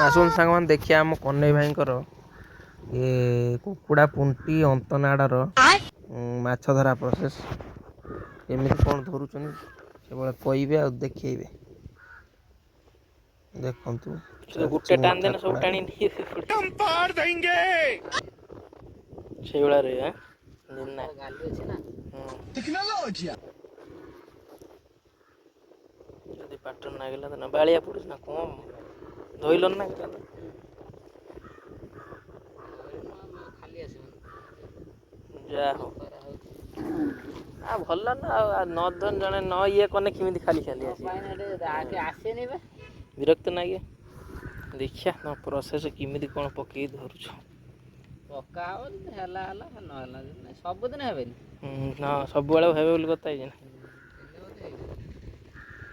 आसन सांग मैंने देखिए आम कन्हई भाई ये कुकुड़ा पुंटी अंतनाड़र माछ धरा प्रोसेस केमी कौन धरुचन से कहे आ देखे देखु गुटे टान देना सब टाणी ସେଇଭଳିଆ ରେ ଯଦି ପାଟନ ନାଗିଲା ତ ବାଳିଆ ପଡୁଛି ନା କଣ ଧୋଇଲ ନା ଯା ହଉ ଭଲ ନା ଆଉ ନ ଜଣେ ନ ଇଏ କନେ କେମିତି ଖାଲି ଖାଲି ଆସେନି ବିରକ୍ତ ନାଗେ ଦେଖିଆ ନା ପ୍ରୋସେସ କେମିତି କଣ ପକେଇ ଧରୁଛ ପକା ହବ ହେଲା ହେଲା ନହେଲା ସବୁଦିନ ହେବେନି ହଁ ସବୁବେଳେ ହେବେ ବୋଲି କଥା ହେଇଛି ନା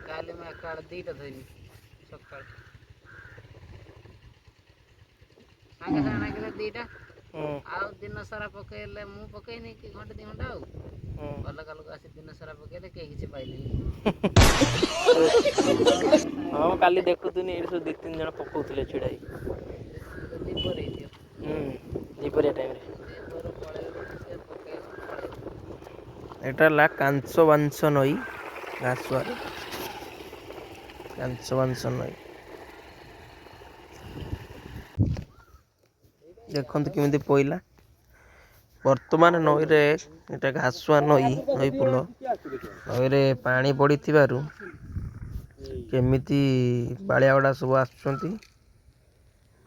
କାଲି ମୁଁ ଏକାବେଳେ ଦିଟା ଧୋଇଲି ସକାଳ ସାଙ୍ଗେ ସାଙ୍ଗେ ନାଗିଲେ ଦିଟା ଆଉ ଦିନ ସାରା ପକେଇଲେ ମୁଁ ପକେଇନି କି ଘଣ୍ଟେ ଦି ଘଣ୍ଟା ଆଉ ଅଲଗା ଲୋକ ଆସି ଦିନ ସାରା ପକେଇଲେ କେହି କିଛି ପାଇଲେନି ହଁ ମୁଁ କାଲି ଦେଖୁଥିଲି ଏଇଠି ସବୁ 2-3 ଜଣ ପକଉଥିଲେ ଛିଡ଼ା ହେଇକି ଦିପହରିଆ ଟାଇମରେ ଏଟା ହେଲା କାଂସ ବାଂଶ ନଈ ଘାସୁଆରେ କାଂସ ବାଂଶ ନଈ देखते केमी पईला वर्तमान नई रे एटा घासुआ नई नई पुल नई रे पानी पड़ी केमिति बालिया गुड़ा सब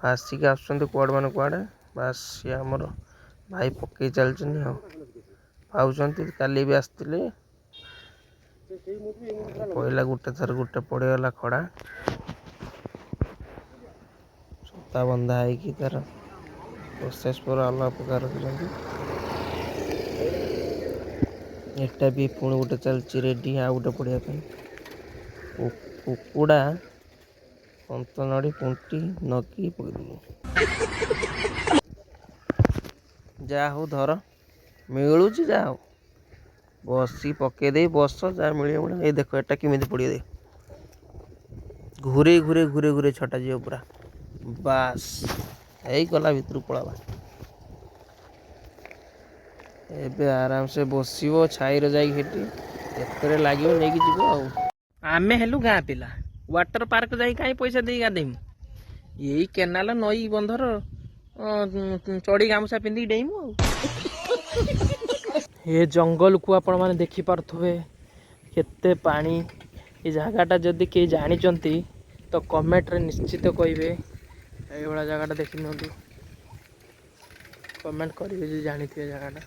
आसिक कुआड़ मान कुआड़े बास सी आमर भाई पकई चलती पाँच काली भी आसते पहला गोटे थर गोटे पड़गला खड़ा सूता बंधा है तार प्रोसेस पूरा अलग प्रकार एटा भी पुणी गोटे चलती रेडी आ गोटे पड़िया कुकुड़ा अंतनड़ी पुंटी नकी पकड़ जा हो धर मिलूँ जा हो बसी पकईदे बस जहाँ मिले मिले ये देख एटा केमी पड़े दे घूरे घूरे घूरे घूरे छटा जी पूरा बास यही गला भितर पड़ावा एबे आराम से बसो छाई जाते लगे नहीं जीव आम हेलु गाँ पिला वाटर पार्क जा कहीं पैसा दे गाधेमु यही केनाल नई बंधर चढ़ी गामुछा पिंधिक डेमु ये जंगल को आपण मैंने देखी पारे केते पानी ये जगहटा जदि कहीं जानी तो कमेंट रे निश्चित कहे ये जगहटा देखी नि कमेंट करेंगे जी जानी जगहटा।